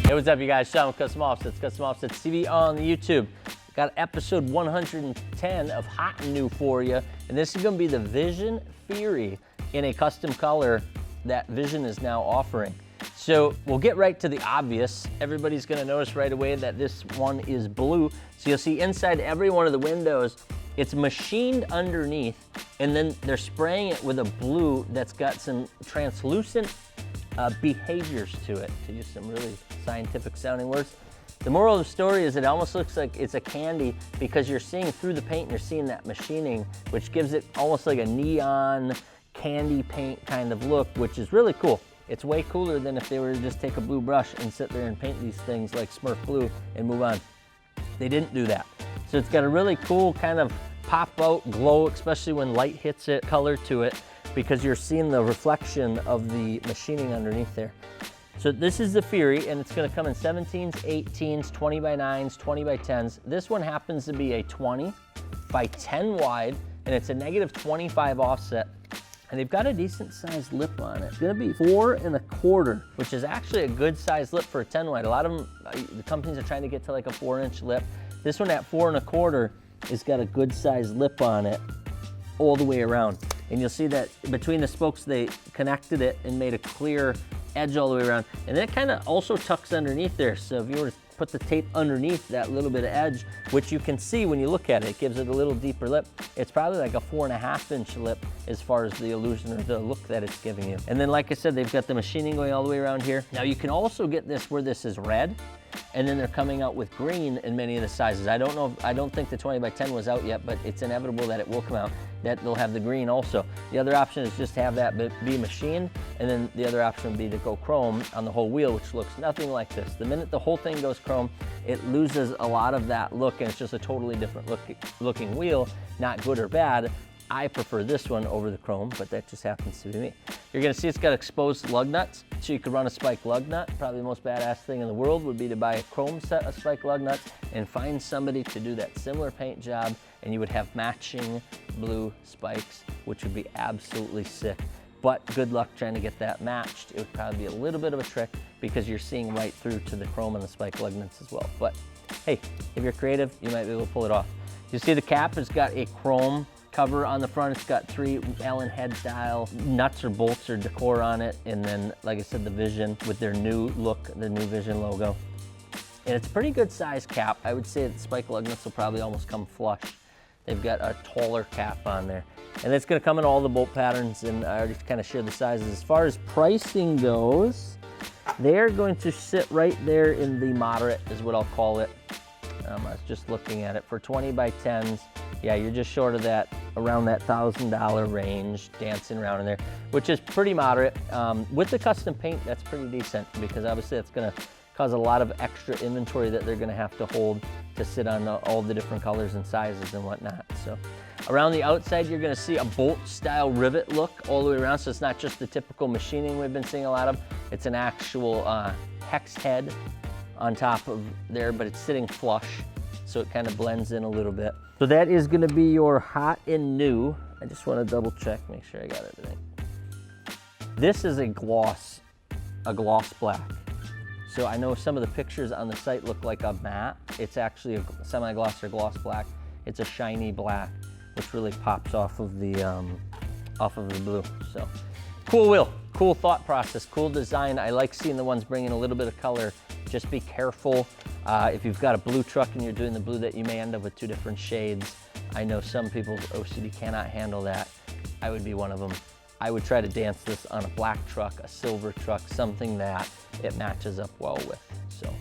Hey, what's up, you guys? Sean with Custom Offsets, Custom Offsets TV on the YouTube. Got episode 110 of Hot and New for you, and this is going to be the Vision Fury in a custom color that Vision is now offering. So we'll get right to the obvious. Everybody's going to notice right away that this one is blue. So you'll see inside every one of the windows, it's machined underneath, and then they're spraying it with a blue that's got some translucent behaviors to it, to use some really scientific sounding words. The moral of the story is it almost looks like it's a candy because you're seeing through the paint and you're seeing that machining, which gives it almost like a neon candy paint kind of look, which is really cool. It's way cooler than if they were to just take a blue brush and sit there and paint these things like Smurf blue and move on. They didn't do that. So it's got a really cool kind of pop out glow, especially when light hits it, color to it, because you're seeing the reflection of the machining underneath there. So this is the Fury, and it's gonna come in 17s, 18s, 20 by 9s, 20 by 10s. This one happens to be a 20 by 10 wide, and it's a -25 offset. And they've got a decent sized lip on it. It's gonna be 4 1/4, which is actually a good sized lip for a 10 wide. A lot of them, the companies are trying to get to like a 4-inch lip. This one at 4 1/4 has got a good sized lip on it all the way around. And you'll see that between the spokes, they connected it and made a clear edge all the way around. And then it kind of also tucks underneath there. So if you were to put the tape underneath that little bit of edge, which you can see when you look at it, it gives it a little deeper lip. It's probably like a 4 1/2-inch lip as far as the illusion or the look that it's giving you. And then, like I said, they've got the machining going all the way around here. Now you can also get this where this is red, and then they're coming out with green in many of the sizes. I don't think the 20 by 10 was out yet, but it's inevitable that it will come out, that they'll have the green also. The other option is just to have that be machined, and then the other option would be to go chrome on the whole wheel, which looks nothing like this. The minute the whole thing goes chrome, it loses a lot of that look, and it's just a totally different looking wheel. Not good or bad. I prefer this one over the chrome, but that just happens to be me. You're gonna see it's got exposed lug nuts, so you could run a spike lug nut. Probably the most badass thing in the world would be to buy a chrome set of spike lug nuts and find somebody to do that similar paint job, and you would have matching blue spikes, which would be absolutely sick. But good luck trying to get that matched. It would probably be a little bit of a trick because you're seeing right through to the chrome and the spike lug nuts as well. But hey, if you're creative, you might be able to pull it off. You see the cap has got a chrome cover on the front. It's got 3 Allen head style nuts or bolts or decor on it. And then, like I said, the Vision with their new look, the new Vision logo. And it's a pretty good size cap. I would say the spike lug nuts will probably almost come flush. They've got a taller cap on there. And it's gonna come in all the bolt patterns, and I already kind of shared the sizes. As far as pricing goes, they're going to sit right there in the moderate, is what I'll call it. I was just looking at it. For 20 by 10s, yeah, you're just short of that, around that $1,000 range, dancing around in there, which is pretty moderate. With the custom paint, that's pretty decent, because obviously that's gonna cause a lot of extra inventory that they're gonna have to hold to sit on all the different colors and sizes and whatnot. So around the outside, you're gonna see a bolt style rivet look all the way around. So it's not just the typical machining we've been seeing a lot of. It's an actual hex head on top of there, but it's sitting flush, so it kind of blends in a little bit. So that is gonna be your Hot and New. I just wanna double check, make sure I got everything. This is a gloss black. So I know some of the pictures on the site look like a matte. It's actually a semi-gloss or gloss black. It's a shiny black, which really pops off of the blue. So cool wheel, cool thought process, cool design. I like seeing the ones bringing a little bit of color. Just be careful. If you've got a blue truck and you're doing the blue, that you may end up with 2 different shades. I know some people's OCD cannot handle that. I would be one of them. I would try to dance this on a black truck, a silver truck, something that it matches up well with. So